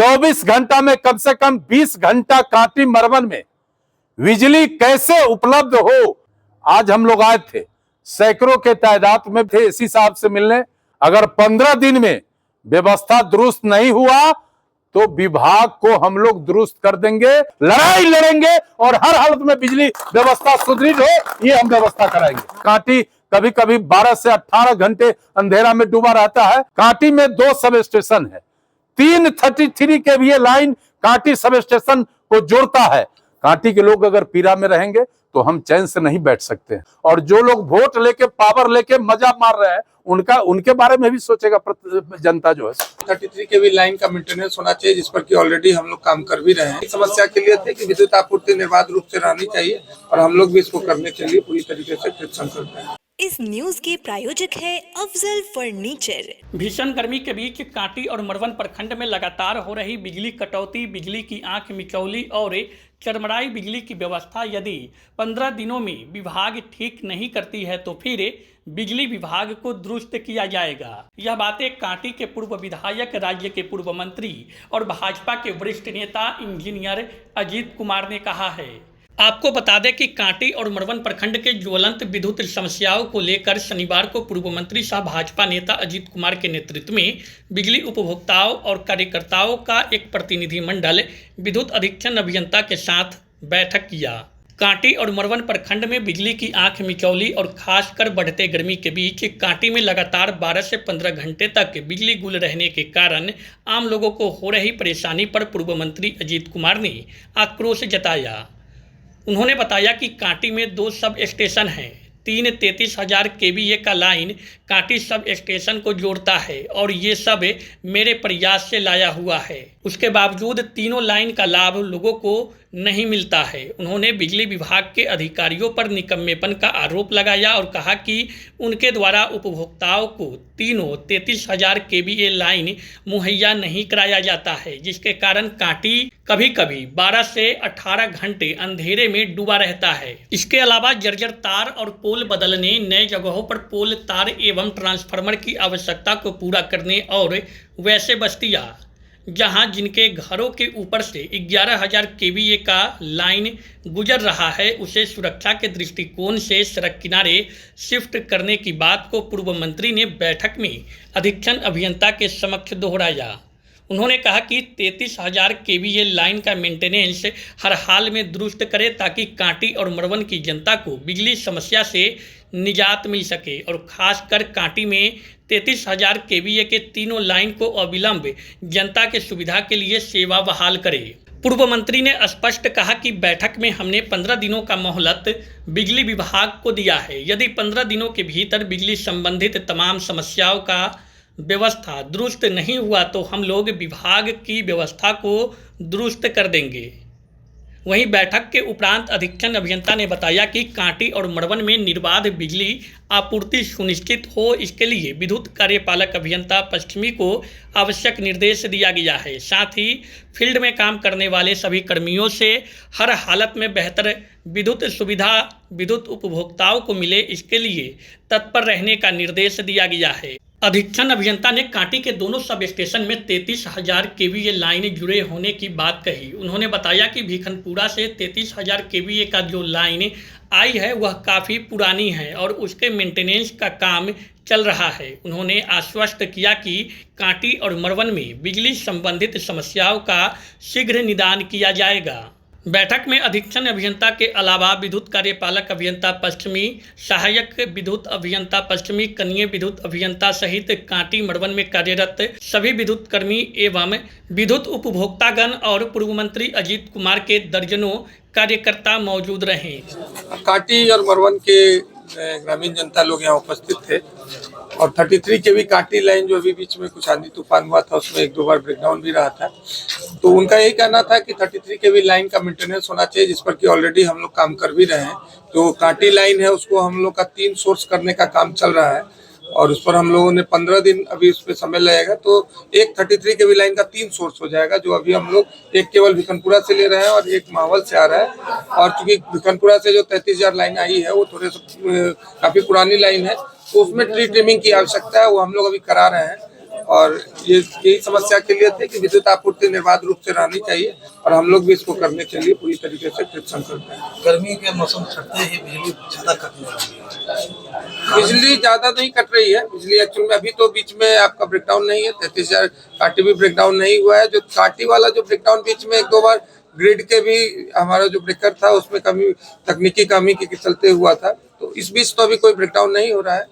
24 घंटा में कम से कम 20 घंटा काटी मरवन में बिजली कैसे उपलब्ध हो। आज हम लोग आए थे, सैकड़ों के तादाद में थे एसी साहब से मिलने। अगर 15 दिन में व्यवस्था दुरुस्त नहीं हुआ तो विभाग को हम लोग दुरुस्त कर देंगे, लड़ाई लड़ेंगे और हर हालत में बिजली व्यवस्था सुदृढ़ हो, ये हम व्यवस्था कराएंगे। कांटी कभी कभी 12 से 18 घंटे अंधेरा में डूबा रहता है। कांटी में 2 सब स्टेशन है, 3 33 KVA line Kanti sub station को जोड़ता है। कांटी के लोग अगर पीड़ा में रहेंगे तो हम चैन से नहीं बैठ सकते। और जो लोग वोट लेके पावर लेके मजा मार रहे हैं उनके बारे में भी सोचेगा जनता। जो है 33 केवी लाइन का मेंटेनेंस होना चाहिए, जिस पर कि ऑलरेडी हम लोग काम कर भी रहे हैं। समस्या के लिए थे कि विद्युत आपूर्ति निर्बाध रूप से रहनी चाहिए और हम लोग भी इसको करने के लिए पूरी तरीके से प्रयत्न करते हैं। इस न्यूज के प्रायोजक है अफजल फर्नीचर। भीषण गर्मी के बीच कांटी और मरवन प्रखंड में लगातार हो रही बिजली कटौती, बिजली की आंख मिचौली और चरमराई बिजली की व्यवस्था यदि 15 दिनों में विभाग ठीक नहीं करती है तो फिर बिजली विभाग को दुरुस्त किया जाएगा। यह बातें कांटी के पूर्व विधायक, राज्य के पूर्व मंत्री और भाजपा के वरिष्ठ नेता इंजीनियर अजीत कुमार ने कहा है। आपको बता दें कि कांटी और मरवन प्रखंड के ज्वलंत विद्युत समस्याओं को लेकर शनिवार को पूर्व मंत्री सह भाजपा नेता अजीत कुमार के नेतृत्व में बिजली उपभोक्ताओं और कार्यकर्ताओं का एक प्रतिनिधिमंडल विद्युत अधीक्षण अभियंता के साथ बैठक किया। कांटी और मरवन प्रखंड में बिजली की आंख मिचौली और खासकर बढ़ते गर्मी के बीच कांटी में लगातार 12 से 15 घंटे तक बिजली गुल रहने के कारण आम लोगों को हो रही परेशानी पर पूर्व मंत्री अजीत कुमार ने आक्रोश जताया। उन्होंने बताया कि कांटी में 2 सब स्टेशन हैं, 3 33,000 केवीए का लाइन कांटी सब स्टेशन को जोड़ता है और ये सब मेरे प्रयास से लाया हुआ है। उसके बावजूद तीनों लाइन का लाभ लोगों को नहीं मिलता है। उन्होंने बिजली विभाग के अधिकारियों पर निकम्मेपन का आरोप लगाया और कहा कि उनके द्वारा उपभोक्ताओं को तीनों 33,000 केवीए लाइन मुहैया नहीं कराया जाता है, जिसके कारण कांटी कभी कभी 12 से 18 घंटे अंधेरे में डूबा रहता है। इसके अलावा जर्जर तार और पोल बदलने, नए जगहों पर पोल, तार एवं ट्रांसफार्मर की आवश्यकता को पूरा करने और वैसे बस्तियां जहां जिनके घरों के ऊपर से 11,000 केवीए का लाइन गुजर रहा है, उसे सुरक्षा के दृष्टिकोण से सड़क किनारे शिफ्ट करने की बात को पूर्व मंत्री ने बैठक में अधीक्षण अभियंता के समक्ष दोहराया। उन्होंने कहा कि 33,000 केवीए लाइन का मेंटेनेंस हर हाल में दुरुस्त करे ताकि कांटी और मरवन की जनता को बिजली समस्या से निजात मिल सके और खासकर कांटी में 33,000 केवीए के तीनों लाइन को अविलंब जनता के सुविधा के लिए सेवा बहाल करे। पूर्व मंत्री ने स्पष्ट कहा कि बैठक में हमने 15 दिनों का मोहलत बिजली विभाग को दिया है। यदि 15 दिनों के भीतर बिजली संबंधित तमाम समस्याओं का व्यवस्था दुरुस्त नहीं हुआ तो हम लोग विभाग की व्यवस्था को दुरुस्त कर देंगे। वहीं बैठक के उपरांत अधीक्षण अभियंता ने बताया कि कांटी और मरवन में निर्बाध बिजली आपूर्ति सुनिश्चित हो, इसके लिए विद्युत कार्यपालक अभियंता पश्चिमी को आवश्यक निर्देश दिया गया है। साथ ही फील्ड में काम करने वाले सभी कर्मियों से हर हालत में बेहतर विद्युत सुविधा विद्युत उपभोक्ताओं को मिले, इसके लिए तत्पर रहने का निर्देश दिया गया है। अधीक्षण अभियंता ने कांटी के दोनों सब स्टेशन में 33,000 केवीए लाइन जुड़े होने की बात कही। उन्होंने बताया कि भीखनपुरा से 33,000 केवीए का जो लाइन आई है वह काफ़ी पुरानी है और उसके मेंटेनेंस का काम चल रहा है। उन्होंने आश्वस्त किया कि कांटी और मरवन में बिजली संबंधित समस्याओं का शीघ्र निदान किया जाएगा। बैठक में अधीक्षण अभियंता के अलावा विद्युत कार्यपालक अभियंता पश्चिमी, सहायक विद्युत अभियंता पश्चिमी, कनीय विद्युत अभियंता सहित कांटी मरवन में कार्यरत सभी विद्युत कर्मी एवं विद्युत उपभोक्तागण और पूर्व मंत्री अजीत कुमार के दर्जनों कार्यकर्ता मौजूद रहे। कांटी और मरवन के ग्रामीण जनता लोग यहाँ उपस्थित थे और 33 केवी कांटी लाइन जो अभी बीच में कुछ आंधी तूफान हुआ था उसमें 1-2 बार ब्रेकडाउन भी रहा था, तो उनका यही कहना था कि 33 केवी लाइन का मेंटेनेंस होना चाहिए, जिस पर कि ऑलरेडी हम लोग काम कर भी रहे हैं। जो कांटी लाइन है उसको हम लोग का 3 सोर्स करने का काम चल रहा है और उस पर हम लोगों ने 15 दिन अभी उस पर समय लगेगा, तो एक 33 केवी लाइन का 3 सोर्स हो जाएगा। जो अभी हम लोग एक केवल भिखनपुरा से ले रहे हैं और एक मावल से आ रहा है। और चूंकि भिखनपुरा से जो 33,000 लाइन आई है वो थोड़े से काफ़ी पुरानी लाइन है, तो उसमें ट्री ट्रिमिंग की आवश्यकता है, वो हम लोग अभी करा रहे हैं और ये यही समस्या के लिए थे कि विद्युत आपूर्ति निर्बाध रूप से रहनी चाहिए और हम लोग भी इसको करने के लिए पूरी तरीके से प्रयत्न करते हैं। गर्मी के मौसम चढ़ते ही बिजली ज्यादा कटने लगी है। बिजली ज्यादा नहीं कट रही है। बिजली एक्चुअल में अभी तो बीच में आपका ब्रेकडाउन नहीं है, 33,000 काटी भी ब्रेकडाउन नहीं हुआ है। जो काटी वाला जो ब्रेकडाउन बीच में 1-2 बार ग्रिड के भी हमारा जो ब्रेकर था उसमें कमी, तकनीकी कमी के चलते हुआ था, तो इस बीच तो अभी कोई ब्रेकडाउन नहीं हो रहा है।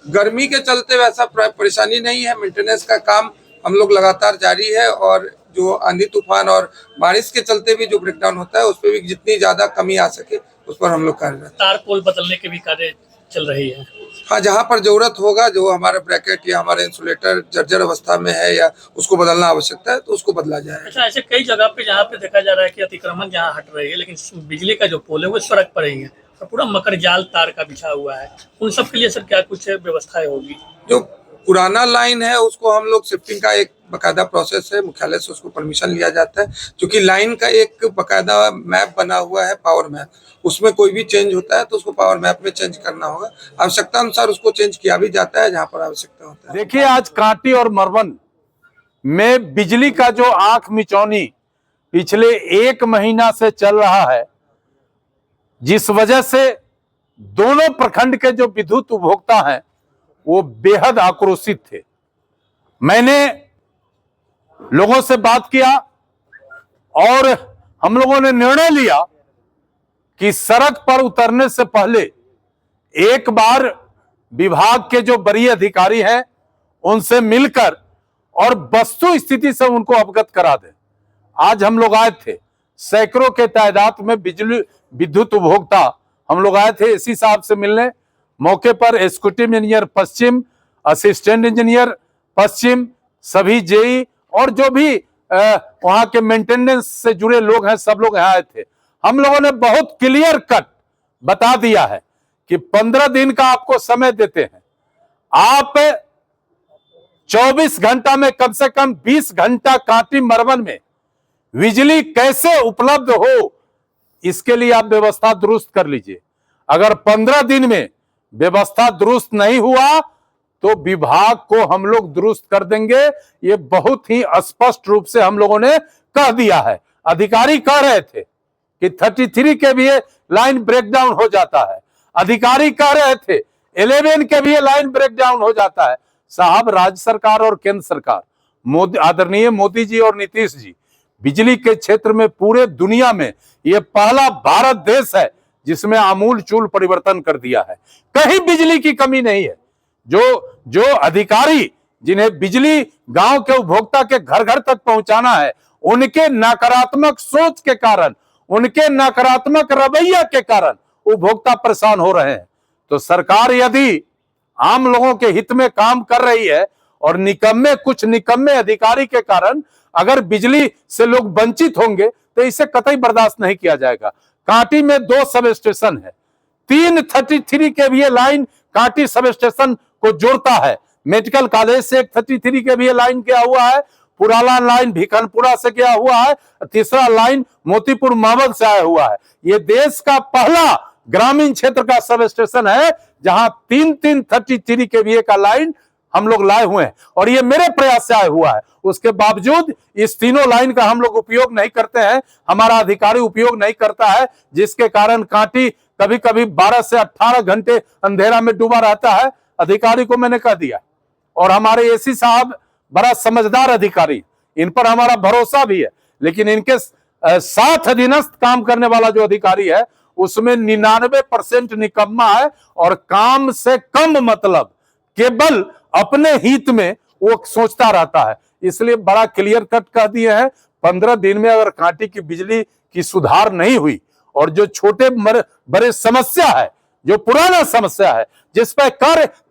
गर्मी के चलते वैसा परेशानी नहीं है। मेंटेनेंस का काम हम लोग लगातार जारी है और जो आंधी तूफान और बारिश के चलते भी जो ब्रेकडाउन होता है उस पर भी जितनी ज्यादा कमी आ सके उस पर हम लोग कार्यरत हैं। तार पोल बदलने के भी कार्य चल रही है। हाँ, जहाँ पर जरूरत होगा, जो हमारा ब्रैकेट या हमारा इंसुलेटर जर्जर अवस्था में है या उसको बदलना आवश्यकता है तो उसको बदला जाए। अच्छा, ऐसे कई जगह पे जहाँ पे देखा जा रहा है कि अतिक्रमण जहाँ हट रही है, लेकिन बिजली का जो पोल है वो सड़क पर ही है और पूरा मकर जाल तार का बिछा हुआ है। उन सब के लिए सर क्या कुछ व्यवस्थाएं होगी? जो पुराना लाइन है उसको हम लोग शिफ्टिंग का एक बकायदा प्रोसेस है, मुख्यालय से उसको परमिशन लिया जाता है, क्योंकि लाइन का एक बकायदा मैप बना हुआ है, पावर मैप। उसमें कोई भी चेंज होता है तो उसको पावर मैप में चेंज करना होगा। आवश्यकता अनुसार उसको चेंज किया भी जाता है जहाँ पर आवश्यकता होता है। देखिए, आज कांटी और मरवन में बिजली का जो आंख मिचौनी पिछले 1 महीना से चल रहा है, जिस वजह से दोनों प्रखंड के जो विद्युत उपभोक्ता हैं वो बेहद आक्रोशित थे। मैंने लोगों से बात किया और हम लोगों ने निर्णय लिया कि सड़क पर उतरने से पहले एक बार विभाग के जो वरीय अधिकारी हैं उनसे मिलकर और वस्तु स्थिति से उनको अवगत करा दें। आज हम लोग आए थे, सैकड़ों के तादाद में बिजली विद्युत उपभोक्ता हम लोग आए थे एसी साहब से मिलने। मौके पर एग्जीक्यूटिव इंजीनियर पश्चिम, असिस्टेंट इंजीनियर पश्चिम, सभी जेई और जो भी वहां के मेंटेनेंस से जुड़े लोग हैं, सब लोग यहाँ आए थे। हम लोगों ने बहुत क्लियर कट बता दिया है कि 15 दिन का आपको समय देते हैं, आप 24 घंटा में कम से कम 20 घंटा कांटी मरवन में बिजली कैसे उपलब्ध हो, इसके लिए आप व्यवस्था दुरुस्त कर लीजिए। अगर 15 दिन में व्यवस्था दुरुस्त नहीं हुआ तो विभाग को हम लोग दुरुस्त कर देंगे। ये बहुत ही स्पष्ट रूप से हम लोगों ने कह दिया है। अधिकारी कह रहे थे कि 33 के भी लाइन ब्रेकडाउन हो जाता है, अधिकारी कह रहे थे 11 के भी लाइन ब्रेकडाउन हो जाता है। साहब, राज्य सरकार और केंद्र सरकार, मोदी, आदरणीय मोदी जी और नीतीश जी, बिजली के क्षेत्र में पूरे दुनिया में ये पहला भारत देश है जिसमें आमूल चूल परिवर्तन कर दिया है। कहीं बिजली की कमी नहीं है। जो अधिकारी जिन्हें बिजली गांव के उपभोक्ता के घर घर तक पहुंचाना है, उनके नकारात्मक सोच के कारण, उनके नकारात्मक रवैया के कारण उपभोक्ता परेशान हो रहे हैं। तो सरकार यदि आम लोगों के हित में काम कर रही है और कुछ निकम्मे अधिकारी के कारण अगर बिजली से लोग वंचित होंगे तो इसे कतई बर्दाश्त नहीं किया जाएगा। कांटी में 2 सब स्टेशन है, 3 33 KVA line Kanti sub station को जोड़ता है। मेडिकल कॉलेज से एक 33 केवीए लाइन गया हुआ है, पुराला लाइन भिखनपुरा से गया हुआ है, तीसरा लाइन मोतीपुर मावल से आया हुआ है। ये देश का पहला ग्रामीण क्षेत्र का सब स्टेशन है जहां 3 33 केवीए का लाइन हम लोग लाए हुए हैं और ये मेरे प्रयास से आया हुआ है। उसके बावजूद इस तीनों लाइन का हम लोग उपयोग नहीं करते हैं, हमारा अधिकारी उपयोग नहीं करता है, जिसके कारण कांटी कभी कभी 12 से 18 घंटे अंधेरा में डूबा रहता है। अधिकारी को मैंने कह दिया और हमारे एसी साहब बड़ा समझदार अधिकारी, इन पर हमारा भरोसा भी है, लेकिन इनके साथ अधीनस्थ काम करने वाला जो अधिकारी है उसमें 99% निकम्मा है और काम से कम मतलब केवल अपने हित में वो सोचता रहता है। इसलिए बड़ा क्लियर कट कह दिए हैं, 15 दिन में अगर कांटी की बिजली की सुधार नहीं हुई और जो छोटे बड़े समस्या है, जो पुराना समस्या है, जिस पर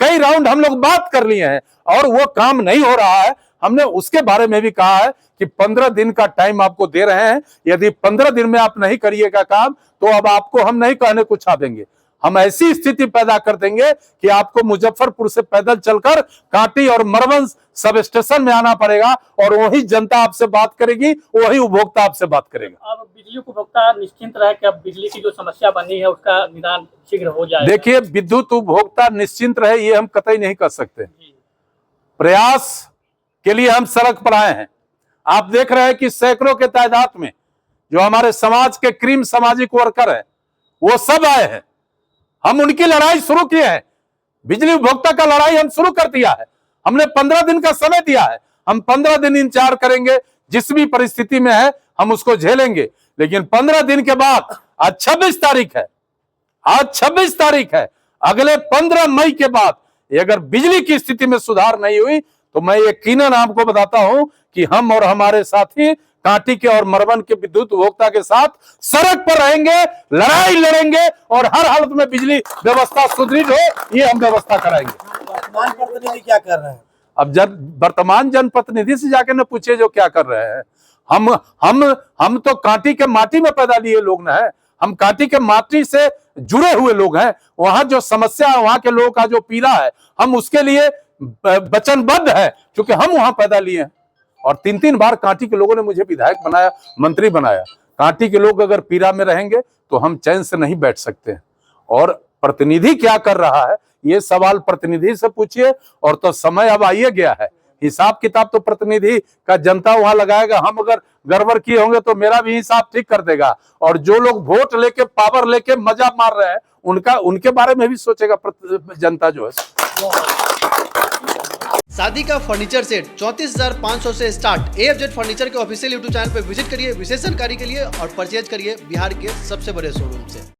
कई राउंड हम लोग बात कर लिए हैं और वो काम नहीं हो रहा है, हमने उसके बारे में भी कहा है कि 15 दिन का टाइम आपको दे रहे हैं। यदि 15 दिन में आप नहीं करिएगा काम तो अब आपको हम नहीं कहने को छा देंगे, हम ऐसी स्थिति पैदा कर देंगे कि आपको मुजफ्फरपुर से पैदल चलकर कांटी और मरवन सब स्टेशन में आना पड़ेगा और वही जनता आपसे बात करेगी, वही उपभोक्ता आपसे बात करेगा। अब बिजली उपभोक्ता निश्चिंत रहे कि अब बिजली की जो समस्या बनी है उसका निदान शीघ्र हो जाए। देखिए, विद्युत उपभोक्ता निश्चिंत रहे ये हम कतई नहीं कर सकते। प्रयास के लिए हम सड़क पर आए हैं। आप देख रहे हैं कि सैकड़ों के तादाद में जो हमारे समाज के क्रीम सामाजिक वर्कर हैं वो सब आए हैं। हम उनकी लड़ाई शुरू किए हैं। बिजली उपभोक्ता का लड़ाई हम शुरू कर दिया है। हमने 15 दिन का समय दिया है। हम 15 दिन इंतजार करेंगे, जिस भी परिस्थिति में है हम उसको झेलेंगे। लेकिन 15 दिन के बाद आज 26 तारीख है, आज 26 तारीख है, अगले 15 मई के बाद अगर बिजली की स्थिति में सुधार नहीं हुई तो मैं यकीनन आपको बताता हूं कि हम और हमारे साथी कांटी के और मरवन के विद्युत उपभोक्ता के साथ सड़क पर रहेंगे, लड़ाई लड़ेंगे और हर हालत में बिजली व्यवस्था सुदृढ़ हो ये हम व्यवस्था कराएंगे। वर्तमान प्रतिनिधि क्या कर रहे हैं? अब वर्तमान जनप्रतिनिधि से जाकर न पूछे जो क्या कर रहे हैं। हम तो कांटी के माटी में पैदा लिए लोग न है। हम कांटी के माटी से जुड़े हुए लोग हैं। वहां जो समस्या है, वहां के लोगों का जो पीड़ा है, हम उसके लिए वचनबद्ध है, क्योंकि हम वहां पैदा लिए हैं। और 3-3 बार कांटी के लोगों ने मुझे विधायक बनाया, मंत्री बनाया। कांटी के लोग अगर पीड़ा में रहेंगे तो हम चैन से नहीं बैठ सकते। और प्रतिनिधि क्या कर रहा है ये सवाल प्रतिनिधि से पूछिए। और तो समय अब आइए गया है, हिसाब किताब तो प्रतिनिधि का जनता वहां लगाएगा। हम अगर गड़बड़ किए होंगे तो मेरा भी हिसाब ठीक कर देगा। और जो लोग वोट लेके, पावर लेके मजा मार रहे हैं, उनके बारे में भी सोचेगा जनता जो है। शादी का फर्नीचर सेट 34,500 से स्टार्ट। AFZ फर्नीचर के ऑफिशियल YouTube चैनल पर विजिट करिए विशेष जानकारी के लिए और परचेज करिए बिहार के सबसे बड़े शोरूम से।